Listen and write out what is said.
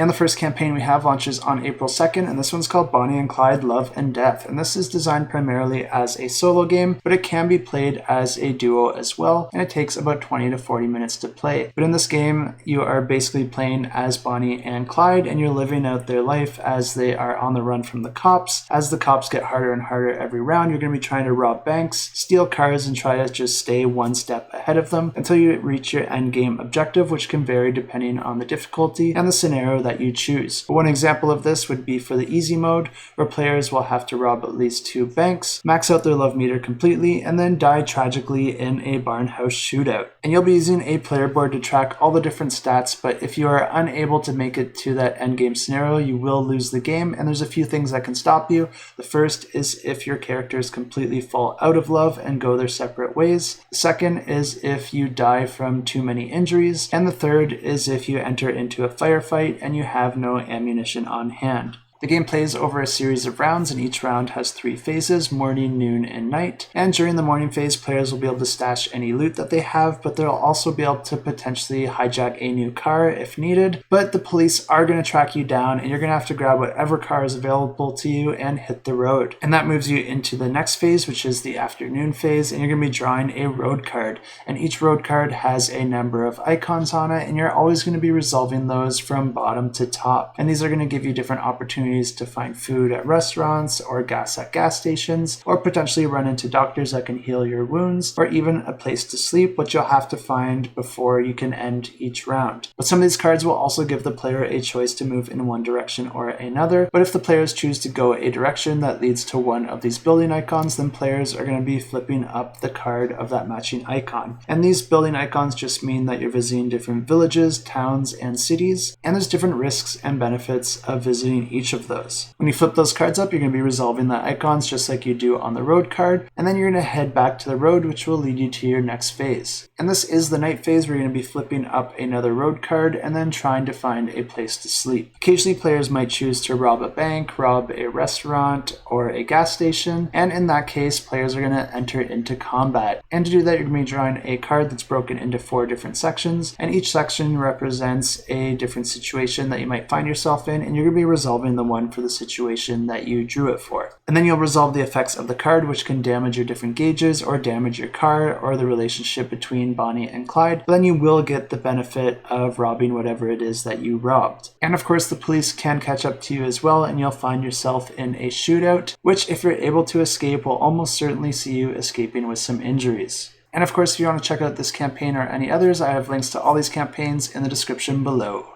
And the first campaign we have launches on April 2nd, and this one's called Bonnie and Clyde Love and Death. And this is designed primarily as a solo game, but it can be played as a duo as well, and it takes about 20 to 40 minutes to play. But in this game, you are basically playing as Bonnie and Clyde, and you're living out their life as they are on the run from the cops. As the cops get harder and harder every round, you're going to be trying to rob banks, steal cars, and try to just stay one step ahead of them until you reach your end game objective, which can vary depending on the difficulty and the scenario that you choose. One example of this would be for the easy mode, where players will have to rob at least 2 banks, max out their love meter completely, and then die tragically in a barn house shootout. And you'll be using a player board to track all the different stats, but if you are unable to make it to that end game scenario, you will lose the game, and there's a few things that can stop you. The first is if your characters completely fall out of love and go their separate ways. The second is if you die from too many injuries, and the third is if you enter into a firefight and you have no ammunition on hand. The game plays over a series of rounds, and each round has 3 phases, morning, noon, and night. And during the morning phase, players will be able to stash any loot that they have, but they'll also be able to potentially hijack a new car if needed. But the police are going to track you down, and you're going to have to grab whatever car is available to you and hit the road. And that moves you into the next phase, which is the afternoon phase, and you're going to be drawing a road card. And each road card has a number of icons on it, and you're always going to be resolving those from bottom to top. And these are going to give you different opportunities to find food at restaurants or gas at gas stations, or potentially run into doctors that can heal your wounds, or even a place to sleep, which you'll have to find before you can end each round. But some of these cards will also give the player a choice to move in one direction or another, but if the players choose to go a direction that leads to one of these building icons, then players are going to be flipping up the card of that matching icon. And these building icons just mean that you're visiting different villages, towns, and cities, and there's different risks and benefits of visiting each of those. When you flip those cards up, you're going to be resolving the icons just like you do on the road card, and then you're going to head back to the road, which will lead you to your next phase. And this is the night phase, where you're going to be flipping up another road card and then trying to find a place to sleep. Occasionally players might choose to rob a bank, rob a restaurant, or a gas station, and in that case players are going to enter into combat. And to do that, you're going to be drawing a card that's broken into 4 different sections, and each section represents a different situation that you might find yourself in, and you're going to be resolving the one for the situation that you drew it for. And then you'll resolve the effects of the card, which can damage your different gauges or damage your car or the relationship between Bonnie and Clyde. But then you will get the benefit of robbing whatever it is that you robbed. And of course the police can catch up to you as well, and you'll find yourself in a shootout, which if you're able to escape will almost certainly see you escaping with some injuries. And of course, if you want to check out this campaign or any others, I have links to all these campaigns in the description below.